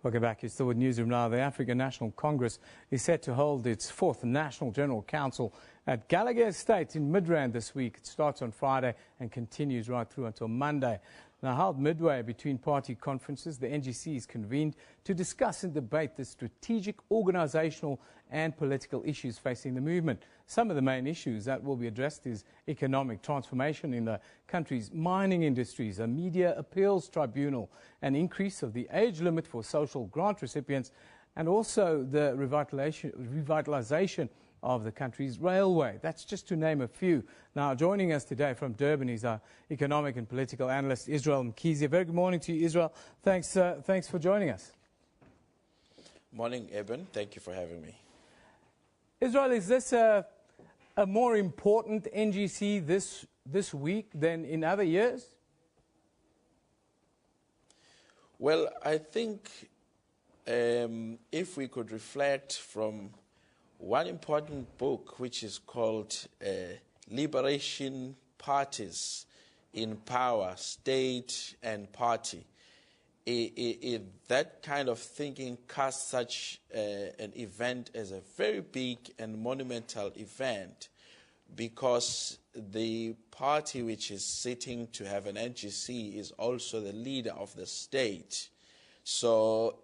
Welcome back. You're still with Newsroom now. The African National Congress is set to hold its fourth National General Council at Gallagher Estate in Midrand this week. It starts on Friday and continues right through until Monday. Now, held midway between party conferences, the NGC is convened to discuss and debate the strategic, organisational and political issues facing the movement. Some of the main issues that will be addressed is economic transformation in the country's mining industries, a media appeals tribunal, an increase of the age limit for social grant recipients, and also the revitalisation of the country's railway. That's just to name a few. Now, joining us today from Durban is our economic and political analyst, Israel Mkhze. Very good morning to you, Israel. Thanks for joining us. Morning, Eben. Thank you for having me. Israel, is this a more important NGC this week than in other years? Well, I think if we could reflect from one important book, which is called Liberation Parties in Power, State and Party, that kind of thinking casts such an event as a very big and monumental event, because the party which is sitting to have an NGC is also the leader of the state. So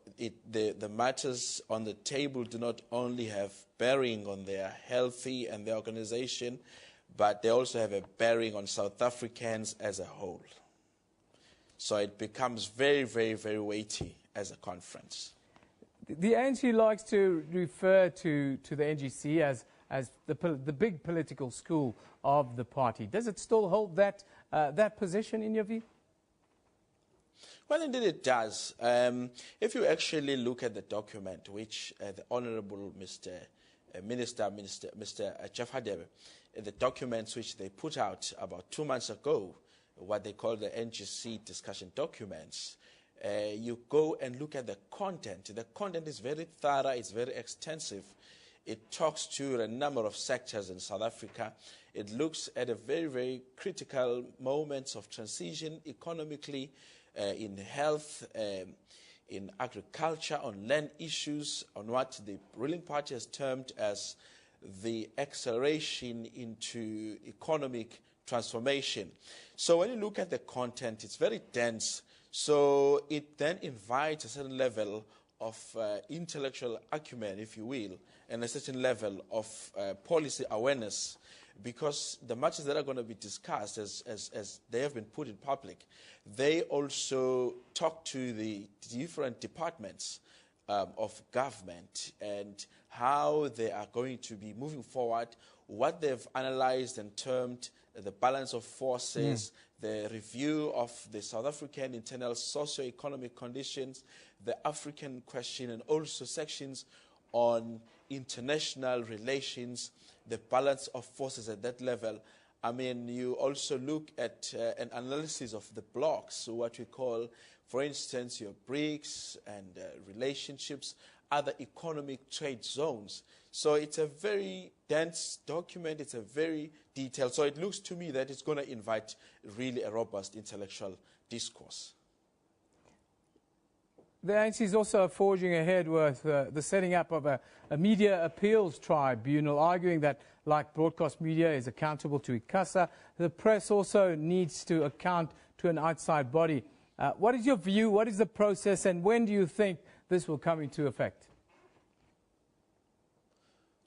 the matters on the table do not only have bearing on their healthy and their organization, but they also have a bearing on South Africans as a whole. So it becomes very, very, very weighty as a conference. The ANC likes to refer to the NGC as the big political school of the party. Does it still hold that position in your view? Well, indeed it does. If you actually look at the document which the Honourable Mr. Jeff Hadebe, the documents which they put out about 2 months ago, what they call the NGC discussion documents, you go and look at the content. The content is very thorough, it's very extensive. It talks to a number of sectors in South Africa. It looks at a very, very critical moments of transition economically, in health, in agriculture, on land issues, on what the ruling party has termed as the acceleration into economic transformation. So when you look at the content, it's very dense. So it then invites a certain level of intellectual acumen, if you will, and a certain level of policy awareness, because the matters that are going to be discussed, as they have been put in public, they also talk to the different departments of government and how they are going to be moving forward, what they've analyzed and termed the balance of forces, the review of the South African internal socio-economic conditions, the African question, and also sections on international relations, the balance of forces at that level. I mean, you also look at an analysis of the blocks, so what we call, for instance, your BRICS and relationships, other economic trade zones. So it's a very dense document, it's a very detailed, so it looks to me that it's going to invite really a robust intellectual discourse. The ANC is also forging ahead with the setting up of a media appeals tribunal, arguing that, like broadcast media is accountable to ICASA, the press also needs to account to an outside body. What is your view? What is the process? And when do you think this will come into effect?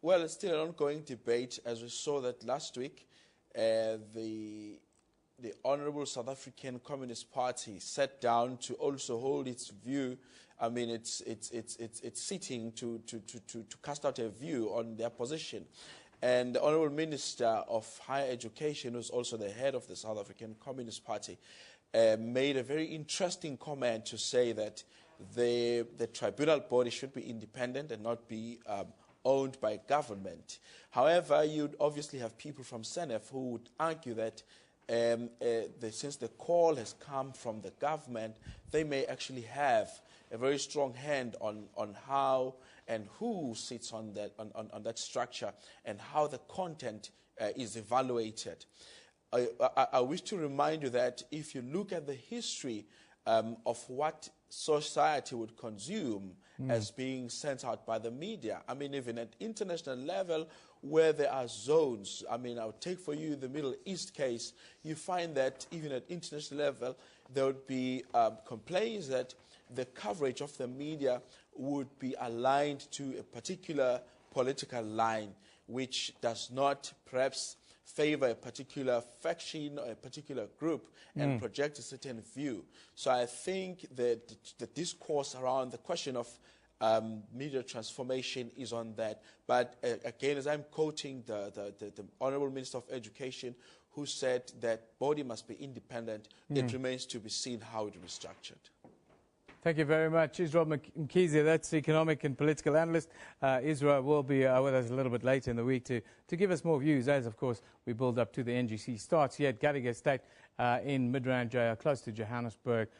Well, it's still an ongoing debate. As we saw that last week, the Honourable South African Communist Party sat down to also hold its view. I mean, it's sitting to cast out a view on their position. And the Honourable Minister of Higher Education, who's also the head of the South African Communist Party, made a very interesting comment to say that the tribunal body should be independent and not be owned by government. However, you'd obviously have people from SANEF who would argue that since the call has come from the government, they may actually have a very strong hand on how and who sits on that structure and how the content is evaluated. I wish to remind you that if you look at the history of what society would consume as being sent out by the media. I mean, even at international level, where there are zones, I mean, I'll take for you the Middle East case, you find that even at international level, there would be complaints that the coverage of the media would be aligned to a particular political line, which does not perhaps favor a particular faction or a particular group and project a certain view. So I think that the discourse around the question of media transformation is on that. But again, as I'm quoting the Honorable Minister of Education, who said that body must be independent, it remains to be seen how it will be structured. Thank you very much, Israel Mkhze. That's economic and political analyst. Israel will be with us a little bit later in the week to give us more views, as, of course, we build up to the NGC starts here at Gallagher State in Midrand, close to Johannesburg.